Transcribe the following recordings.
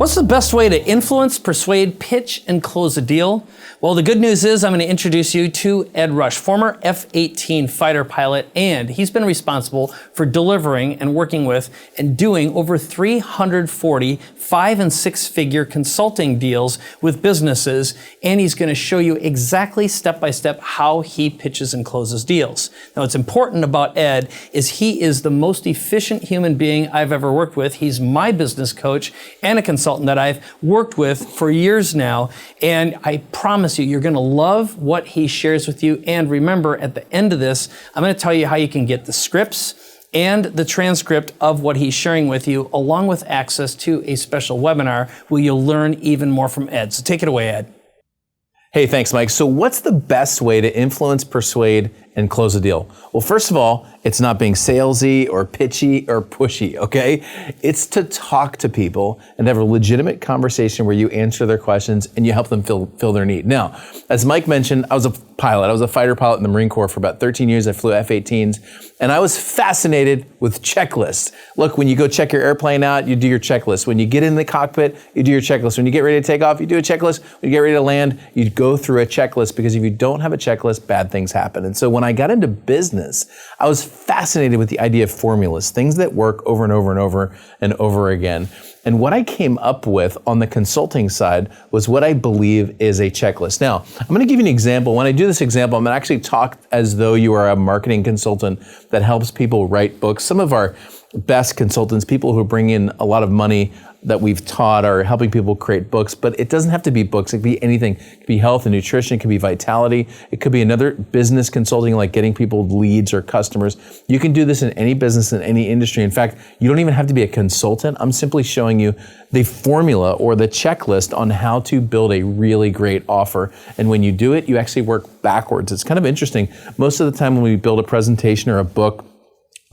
What's the best way to influence, persuade, pitch, and close a deal? Well, the good news is I'm going to introduce you to Ed Rush, former F-18 fighter pilot, and he's been responsible for delivering and working with and doing over 340 5- and 6-figure consulting deals with businesses, and he's going to show you exactly step-by-step how he pitches and closes deals. Now, what's important about Ed is he is the most efficient human being I've ever worked with. He's my business coach and a consultant that I've worked with for years now, and I promise you, you're going to love what he shares with you. And remember, at the end of this, I'm going to tell you how you can get the scripts and the transcript of what he's sharing with you, along with access to a special webinar where you'll learn even more from Ed. So take it away, Ed. Hey, thanks, Mike. So what's the best way to influence, persuade, and close a deal? Well, first of all, it's not being salesy or pitchy or pushy, okay? It's to talk to people and have a legitimate conversation where you answer their questions and you help them fill their need. Now, as Mike mentioned, I was a pilot. I was a fighter pilot in the Marine Corps for about 13 years. I flew F-18s, and I was fascinated with checklists. Look, when you go check your airplane out, you do your checklist. When you get in the cockpit, you do your checklist. When you get ready to take off, you do a checklist. When you get ready to land, you go through a checklist, because if you don't have a checklist, bad things happen. And so when I got into business, I was fascinated with the idea of formulas, things that work over and over and over and over again. And what I came up with on the consulting side was what I believe is a checklist. Now, I'm going to give you an example. When I do this example, I'm going to actually talk as though you are a marketing consultant that helps people write books. Some of our best consultants, people who bring in a lot of money that we've taught, are helping people create books, but it doesn't have to be books. It could be anything. It could be health and nutrition. It could be vitality. It could be another business consulting, like getting people leads or customers. You can do this in any business, in any industry. In fact, you don't even have to be a consultant. I'm simply showing you the formula or the checklist on how to build a really great offer. And when you do it, you actually work backwards. It's kind of interesting. Most of the time when we build a presentation or a book,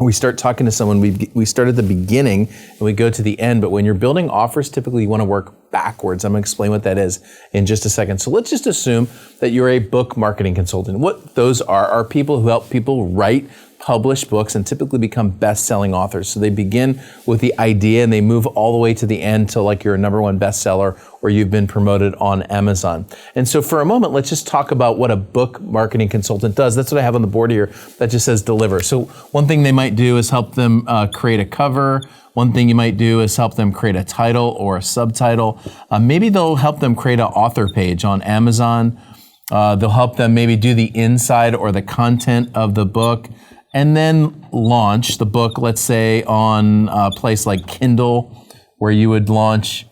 we start talking to someone, we start at the beginning and we go to the end, but when you're building offers, typically you want to work backwards. I'm going to explain what that is in just a second. So let's just assume that you're a book marketing consultant. What those are people who help people write, publish books, and typically become best-selling authors. So they begin with the idea and they move all the way to the end to like you're a #1 bestseller or you've been promoted on Amazon. And so for a moment, let's just talk about what a book marketing consultant does. That's what I have on the board here that just says deliver. So one thing they might do is help them create a cover. One thing you might do is help them create a title or a subtitle. Maybe they'll help them create an author page on Amazon. They'll help them maybe do the inside or the content of the book, and then launch the book, let's say, on a place like Kindle, where you would launch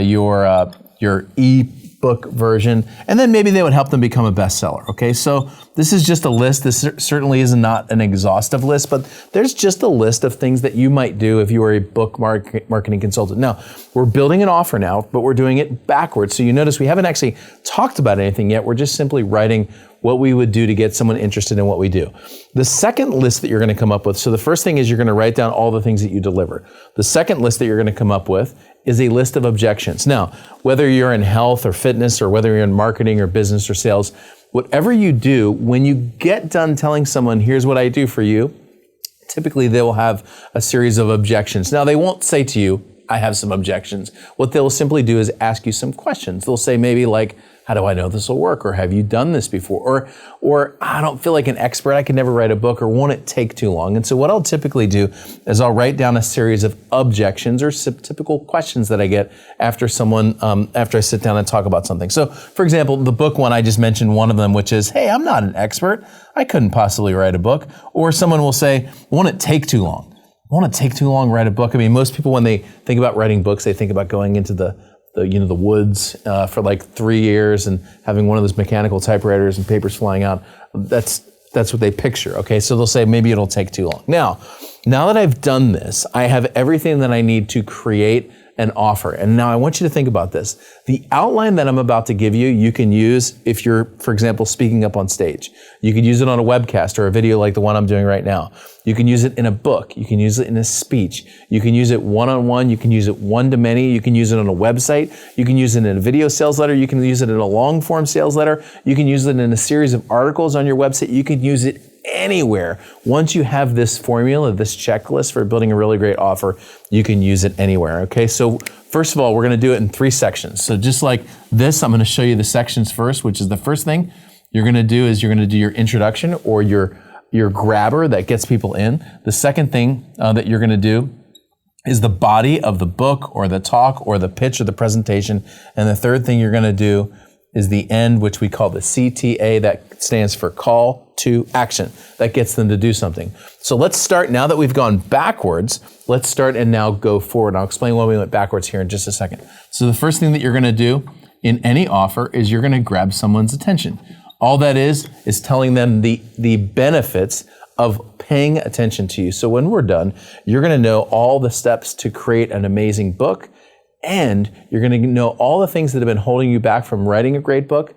your e-book version, and then maybe they would help them become a bestseller, okay? So this is just a list. This certainly is not an exhaustive list, but there's just a list of things that you might do if you are a book marketing consultant. Now, we're building an offer now, but we're doing it backwards. So you notice we haven't actually talked about anything yet. We're just simply writing what we would do to get someone interested in what we do. The second list that you're going to come up with, so the first thing is you're going to write down all the things that you deliver. The second list that you're going to come up with is a list of objections. Now, whether you're in health or fitness, or whether you're in marketing or business or sales, whatever you do, when you get done telling someone, here's what I do for you, typically they will have a series of objections. Now, they won't say to you, I have some objections. What they'll simply do is ask you some questions. They'll say maybe like, how do I know this will work? Or have you done this before? Or I don't feel like an expert. I can never write a book, or won't it take too long? And so what I'll typically do is I'll write down a series of objections or typical questions that I get after after I sit down and talk about something. So for example, the book one, I just mentioned one of them, which is, hey, I'm not an expert. I couldn't possibly write a book. Or someone will say, won't it take too long? Won't it take too long to write a book? I mean, most people, when they think about writing books, they think about going into the woods for like 3 years and having one of those mechanical typewriters and papers flying out. That's what they picture, okay? So they'll say, maybe it'll take too long. Now that I've done this, I have everything that I need to create an offer. And now I want you to think about this. The outline that I'm about to give you, you can use if you're, for example, speaking up on stage. You can use it on a webcast or a video like the one I'm doing right now. You can use it in a book. You can use it in a speech. You can use it one-on-one. You can use it one-to-many. You can use it on a website. You can use it in a video sales letter. You can use it in a long-form sales letter. You can use it in a series of articles on your website. You can use it anywhere. Once you have this formula, this checklist for building a really great offer, you can use it anywhere, okay? So first of all, we're gonna do it in 3 sections. So just like this, I'm gonna show you the sections first, which is the first thing you're gonna do is you're gonna do your introduction or your grabber that gets people in. The second thing that you're gonna do is the body of the book or the talk or the pitch or the presentation. And the third thing you're gonna do is the end, which we call the CTA, that stands for call to action. That gets them to do something. So let's start, now that we've gone backwards, let's start and now go forward. I'll explain why we went backwards here in just a second. So the first thing that you're gonna do in any offer is you're gonna grab someone's attention. All that is telling them the benefits of paying attention to you. So when we're done, you're gonna know all the steps to create an amazing book, and you're gonna know all the things that have been holding you back from writing a great book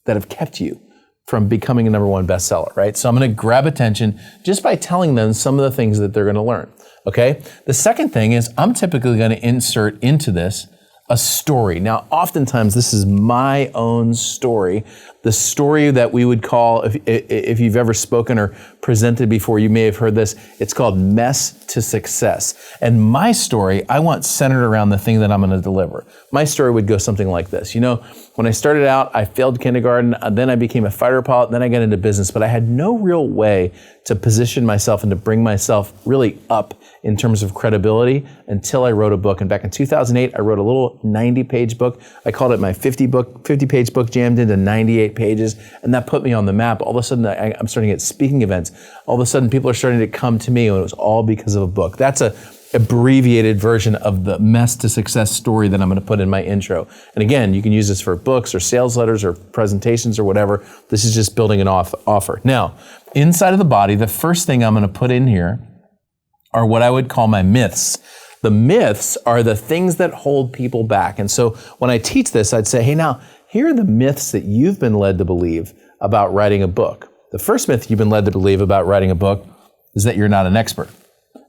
that have kept you from becoming a #1 bestseller, right? So I'm gonna grab attention just by telling them some of the things that they're gonna learn, okay? The second thing is I'm typically gonna insert into this a story. Now, oftentimes this is my own story, the story that we would call, if you've ever spoken or presented before, you may have heard this, it's called mess to success. And my story, I want centered around the thing that I'm gonna deliver. My story would go something like this. You know, when I started out, I failed kindergarten, then I became a fighter pilot, then I got into business, but I had no real way to position myself and to bring myself really up in terms of credibility until I wrote a book. And back in 2008, I wrote a little 90-page book. I called it my 50-page book jammed into 98 pages, and that put me on the map. All of a sudden, I'm starting at speaking events. All of a sudden, people are starting to come to me, and it was all because of a book. That's a abbreviated version of the mess to success story that I'm going to put in my intro. And again, you can use this for books or sales letters or presentations or whatever. This is just building an offer. Now, inside of the body, the first thing I'm going to put in here are what I would call my myths. The myths are the things that hold people back. And so when I teach this, I'd say, hey, now, here are the myths that you've been led to believe about writing a book. The first myth you've been led to believe about writing a book is that you're not an expert.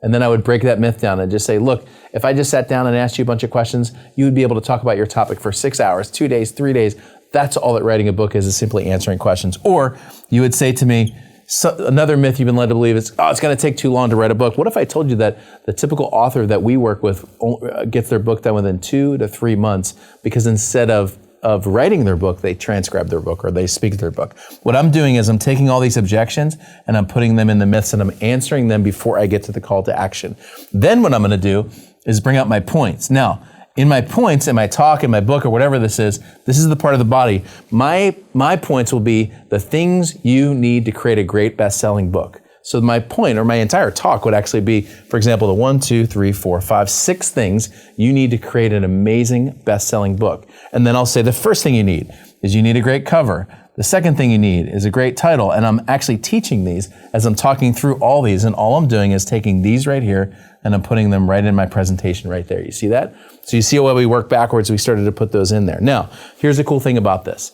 And then I would break that myth down and just say, look, if I just sat down and asked you a bunch of questions, you would be able to talk about your topic for 6 hours, 2 days, 3 days. That's all that writing a book is simply answering questions. Or you would say to me, another myth you've been led to believe is, it's going to take too long to write a book. What if I told you that the typical author that we work with gets their book done within 2 to 3 months because instead of writing their book, they transcribe their book or they speak their book. What I'm doing is I'm taking all these objections and I'm putting them in the myths and I'm answering them before I get to the call to action. Then what I'm going to do is bring out my points. Now, in my points, in my talk, in my book, or whatever this is the part of the body. My points will be the things you need to create a great best-selling book. So my point or my entire talk would actually be, for example, the 1, 2, 3, 4, 5, 6 things you need to create an amazing best-selling book. And then I'll say the first thing you need is you need a great cover. The second thing you need is a great title. And I'm actually teaching these as I'm talking through all these. And all I'm doing is taking these right here and I'm putting them right in my presentation right there. You see that? So you see how we work backwards, we started to put those in there. Now, here's the cool thing about this.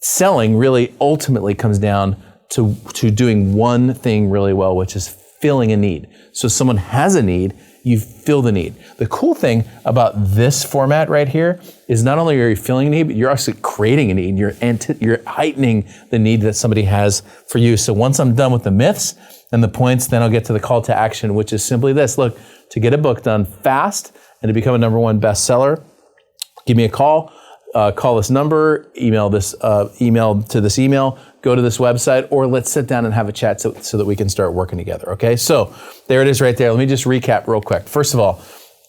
Selling really ultimately comes down to doing one thing really well, which is filling a need. So if someone has a need, you fill the need. The cool thing about this format right here is not only are you filling a need, but you're actually creating a need. You're heightening the need that somebody has for you. So once I'm done with the myths and the points, then I'll get to the call to action, which is simply this. Look, to get a book done fast and to become a #1 bestseller, give me a call. Call this number, email to this email, go to this website, or let's sit down and have a chat so that we can start working together, okay? So there it is right there. Let me just recap real quick. First of all,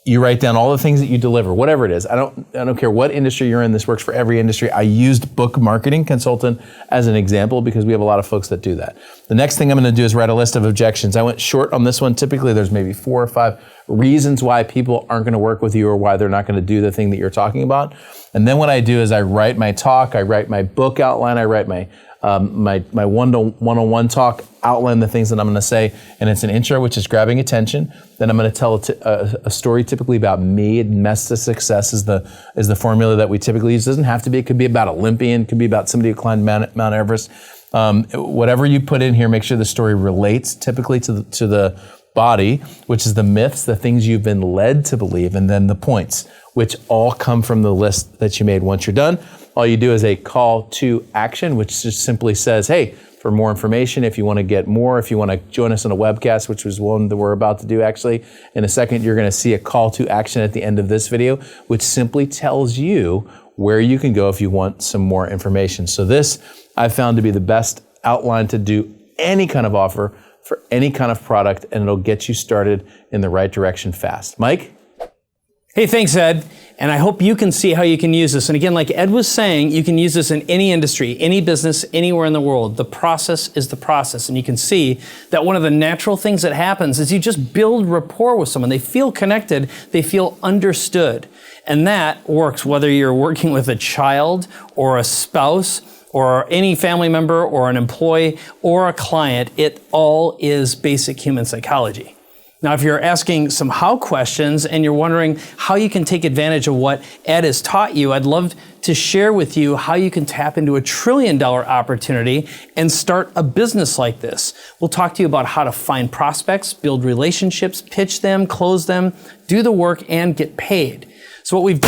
you write down all the things that you deliver, whatever it is. I don't care what industry you're in. This works for every industry. I used book marketing consultant as an example because we have a lot of folks that do that. The next thing I'm going to do is write a list of objections. I went short on this one. Typically, there's maybe 4 or 5 reasons why people aren't going to work with you or why they're not going to do the thing that you're talking about. And then what I do is I write my talk, I write my book outline, I write my one-on-one talk, outline the things that I'm going to say, and it's an intro, which is grabbing attention. Then I'm going to tell a story typically about me. Mess to success is the formula that we typically use. It doesn't have to be. It could be about Olympian. It could be about somebody who climbed Mount Everest. Whatever you put in here, make sure the story relates typically to the body, which is the myths, the things you've been led to believe, and then the points, which all come from the list that you made. Once you're done, all you do is a call to action, which just simply says, hey, for more information. If you want to get more, if you want to join us on a webcast, which was one that we're about to do actually. In a second, you're going to see a call to action at the end of this video, which simply tells you where you can go if you want some more information. So this I've found to be the best outline to do any kind of offer for any kind of product, and it'll get you started in the right direction fast. Mike? Hey, thanks, Ed. And I hope you can see how you can use this. And again, like Ed was saying, you can use this in any industry, any business, anywhere in the world. The process is the process. And you can see that one of the natural things that happens is you just build rapport with someone. They feel connected. They feel understood. And that works whether you're working with a child or a spouse or any family member or an employee or a client. It all is basic human psychology. Now, if you're asking some how questions and you're wondering how you can take advantage of what Ed has taught you, I'd love to share with you how you can tap into $1 trillion opportunity and start a business like this. We'll talk to you about how to find prospects, build relationships, pitch them, close them, do the work, and get paid. So what we've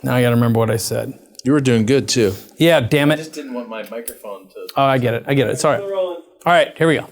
Now I gotta remember what I said. You were doing good too. Yeah, damn it. I just didn't want my microphone to... Oh, I get it. It's all right. All right, here we go.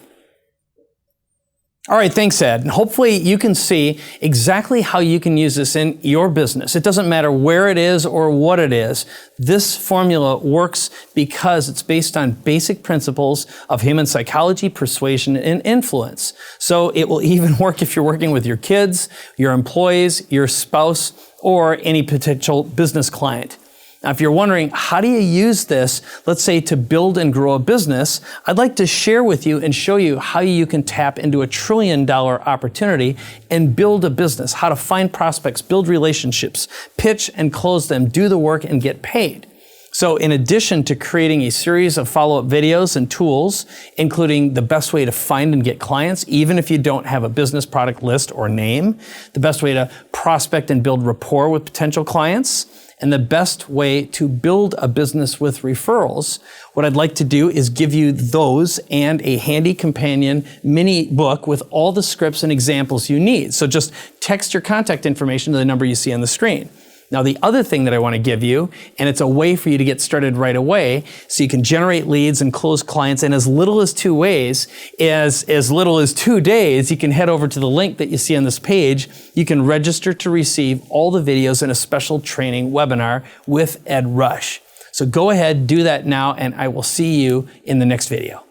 All right, thanks, Ed. And hopefully you can see exactly how you can use this in your business. It doesn't matter where it is or what it is. This formula works because it's based on basic principles of human psychology, persuasion, and influence. So it will even work if you're working with your kids, your employees, your spouse, or any potential business client. Now, if you're wondering, how do you use this, let's say, to build and grow a business, I'd like to share with you and show you how you can tap into $1 trillion opportunity and build a business, how to find prospects, build relationships, pitch and close them, do the work, and get paid. So in addition to creating a series of follow-up videos and tools, including the best way to find and get clients, even if you don't have a business product list or name, the best way to prospect and build rapport with potential clients, and the best way to build a business with referrals, what I'd like to do is give you those and a handy companion mini book with all the scripts and examples you need. So just text your contact information to the number you see on the screen. Now, the other thing that I want to give you, and it's a way for you to get started right away, so you can generate leads and close clients in as little as 2 ways, as little as 2 days, you can head over to the link that you see on this page. You can register to receive all the videos in a special training webinar with Ed Rush. So go ahead, do that now, and I will see you in the next video.